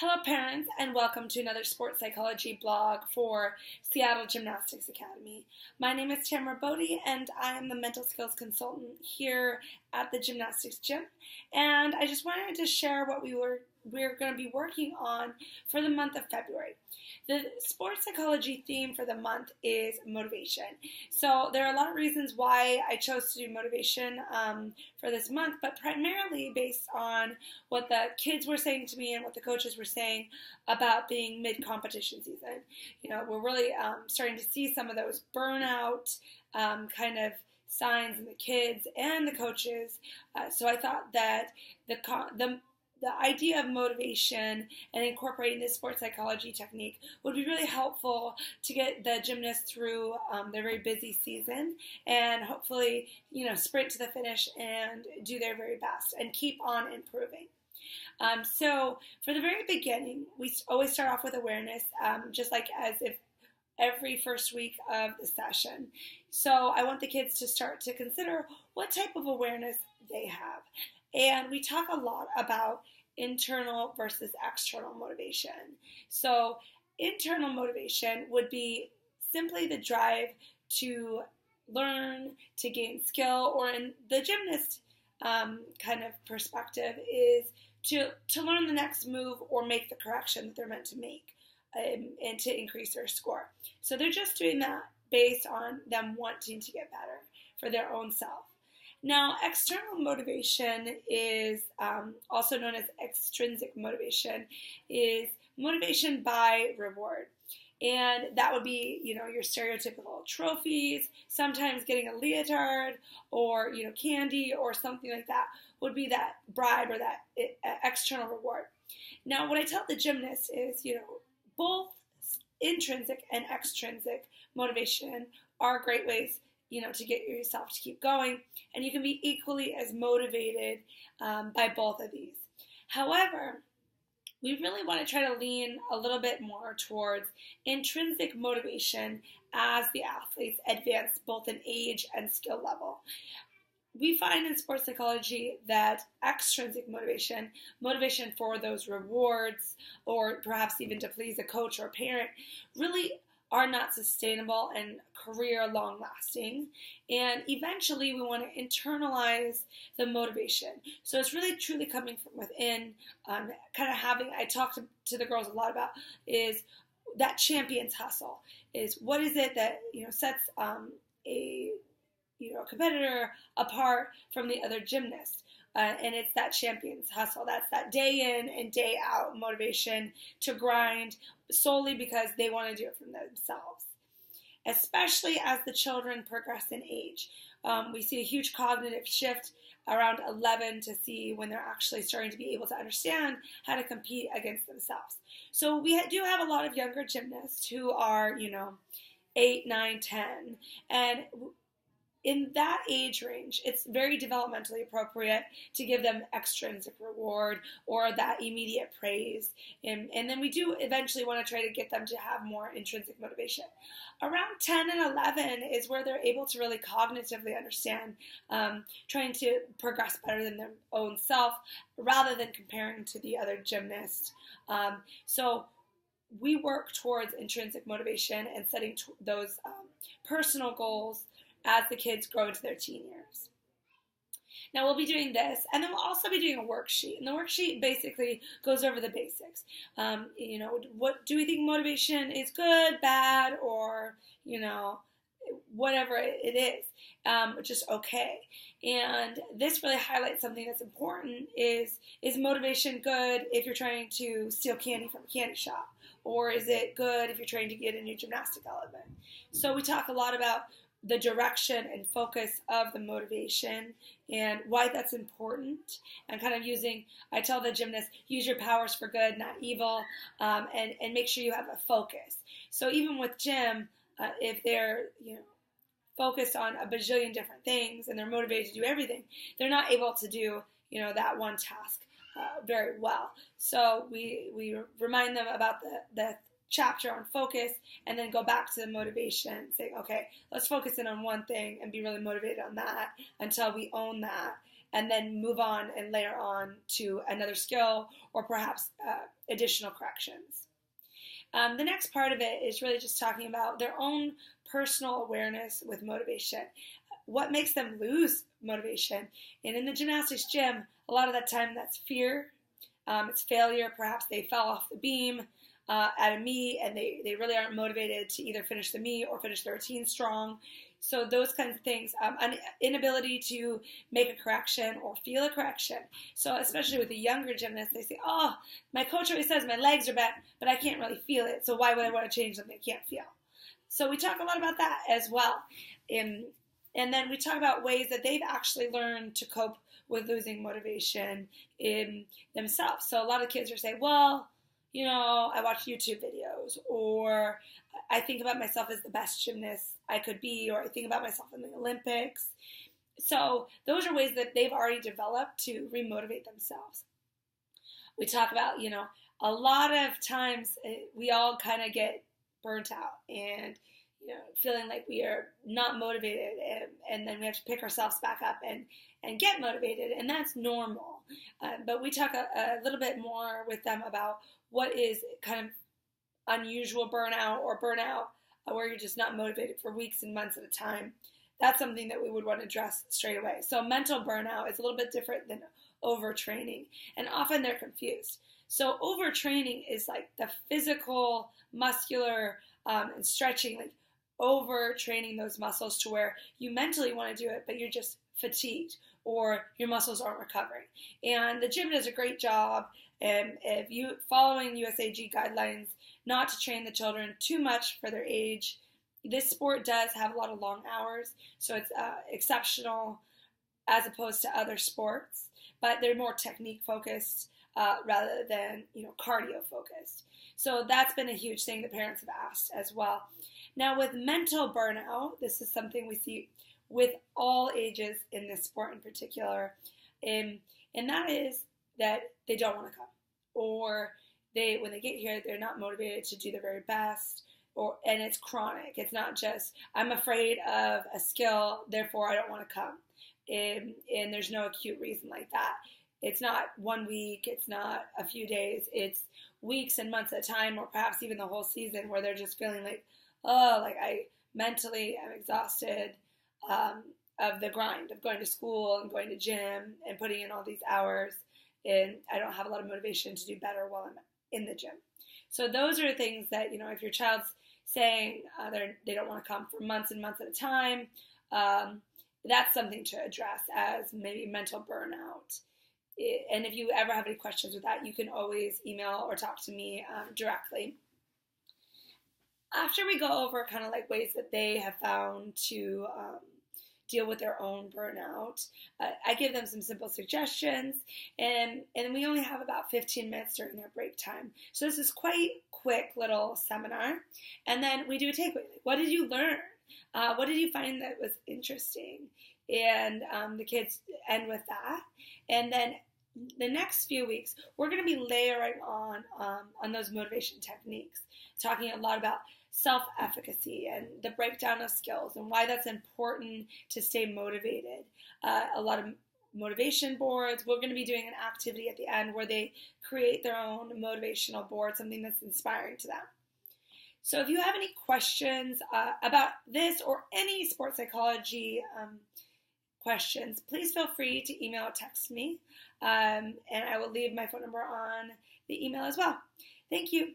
Hello parents, and welcome to another sports psychology blog for Seattle Gymnastics Academy. My name is Tamara Bodie and I am the mental skills consultant here at the gymnastics gym, and I just wanted to share what we're going to be working on for the month of February. The sports psychology theme for the month is motivation. So there are a lot of reasons why I chose to do motivation for this month, but primarily based on what the kids were saying to me and what the coaches were saying about being mid-competition season. You know, we're really starting to see some of those burnout kind of signs in the kids and the coaches. So I thought that the idea of motivation and incorporating this sports psychology technique would be really helpful to get the gymnasts through their very busy season and hopefully, sprint to the finish and do their very best and keep on improving. So for the very beginning, we always start off with awareness, just like as if every first week of the session. So I want the kids to start to consider what type of awareness they have. And we talk a lot about internal versus external motivation. So internal motivation would be simply the drive to learn, to gain skill, or in the gymnast kind of perspective is to learn the next move or make the correction that they're meant to make and to increase their score. So they're just doing that based on them wanting to get better for their own self. Now, external motivation is also known as extrinsic motivation, is motivation by reward. And that would be, your stereotypical trophies, sometimes getting a leotard or, candy or something like that would be that bribe or that external reward. Now, what I tell the gymnasts is, both intrinsic and extrinsic motivation are great ways to get yourself to keep going, and you can be equally as motivated by both of these. However, we really want to try to lean a little bit more towards intrinsic motivation as the athletes advance both in age and skill level. We find in sports psychology that extrinsic motivation for those rewards, or perhaps even to please a coach or a parent, really are not sustainable and career long lasting. And eventually we want to internalize the motivation. So it's really truly coming from within, kind of having, I talk to the girls a lot about, is that champion's hustle. Is what is it that, sets a competitor apart from the other gymnast. And it's that champion's hustle. That's that day in and day out motivation to grind solely because they want to do it for themselves. Especially as the children progress in age. We see a huge cognitive shift around 11 to see when they're actually starting to be able to understand how to compete against themselves. So we do have a lot of younger gymnasts who are, 8, 9, 10. And in that age range, it's very developmentally appropriate to give them extrinsic reward or that immediate praise. And then we do eventually want to try to get them to have more intrinsic motivation. Around 10 and 11 is where they're able to really cognitively understand, trying to progress better than their own self rather than comparing to the other gymnast. So we work towards intrinsic motivation and setting those personal goals as the kids grow into their teen years. Now we'll be doing this, and then we'll also be doing a worksheet. And the worksheet basically goes over the basics. What do we think motivation is, good, bad, or, whatever it is, just okay. And this really highlights something that's important is motivation good if you're trying to steal candy from a candy shop? Or is it good if you're trying to get a new gymnastic element? So we talk a lot about the direction and focus of the motivation and why that's important, and kind of I tell the gymnasts, use your powers for good, not evil, and make sure you have a focus. So even with gym, if they're, focused on a bajillion different things and they're motivated to do everything, they're not able to do, that one task very well. So we remind them about the chapter on focus, and then go back to the motivation, saying, okay, let's focus in on one thing and be really motivated on that until we own that and then move on and layer on to another skill or perhaps additional corrections. The next part of it is really just talking about their own personal awareness with motivation. What makes them lose motivation? And in the gymnastics gym, a lot of that time that's fear, it's failure. Perhaps they fell off the beam at a meet and they really aren't motivated to either finish the meet or finish their routine strong. So those kinds of things, an inability to make a correction or feel a correction. So especially with the younger gymnasts, they say, oh, my coach always says my legs are bent, but I can't really feel it. So why would I want to change something I can't feel? So we talk a lot about that as well. And then we talk about ways that they've actually learned to cope with losing motivation in themselves. So a lot of kids are saying, well, you know, I watch YouTube videos, or I think about myself as the best gymnast I could be, or I think about myself in the Olympics. So those are ways that they've already developed to remotivate themselves. We talk about, you know, a lot of times we all kind of get burnt out and, you know, feeling like we are not motivated, and then we have to pick ourselves back up and get motivated, and that's normal. But we talk a little bit more with them about what is kind of unusual burnout or burnout where you're just not motivated for weeks and months at a time. That's something that we would want to address straight away. So mental burnout is a little bit different than overtraining, and often they're confused. So overtraining is like the physical, muscular, and stretching, like overtraining those muscles to where you mentally want to do it, but you're just fatigued or your muscles aren't recovering. And the gym does a great job if you following USAG guidelines not to train the children too much for their age. This sport does have a lot of long hours, so it's exceptional as opposed to other sports, but they're more technique focused rather than, you know, cardio focused. So that's been a huge thing that parents have asked as well. Now with mental burnout, this is something we see with all ages in this sport in particular, and that is that they don't want to come, or when they get here, they're not motivated to do their very best, and it's chronic. It's not just, I'm afraid of a skill, therefore I don't want to come, and there's no acute reason like that. It's not 1 week, it's not a few days, it's weeks and months at a time, or perhaps even the whole season, where they're just feeling like, oh, like I mentally am exhausted of the grind of going to school and going to gym and putting in all these hours, and I don't have a lot of motivation to do better while I'm in the gym. So those are things that, you know, if your child's saying they don't want to come for months and months at a time, that's something to address as maybe mental burnout. And if you ever have any questions with that, you can always email or talk to me directly. After we go over kind of like ways that they have found to deal with their own burnout, I give them some simple suggestions, and we only have about 15 minutes during their break time. So this is quite quick little seminar, and then we do a takeaway. What did you learn? What did you find that was interesting? And the kids end with that, and then the next few weeks we're going to be layering on those motivation techniques, talking a lot about self-efficacy and the breakdown of skills and why that's important to stay motivated. A lot of motivation boards. We're going to be doing an activity at the end where they create their own motivational board, something that's inspiring to them. So if you have any questions about this or any sports psychology questions, please feel free to email or text me, and I will leave my phone number on the email as well. Thank you.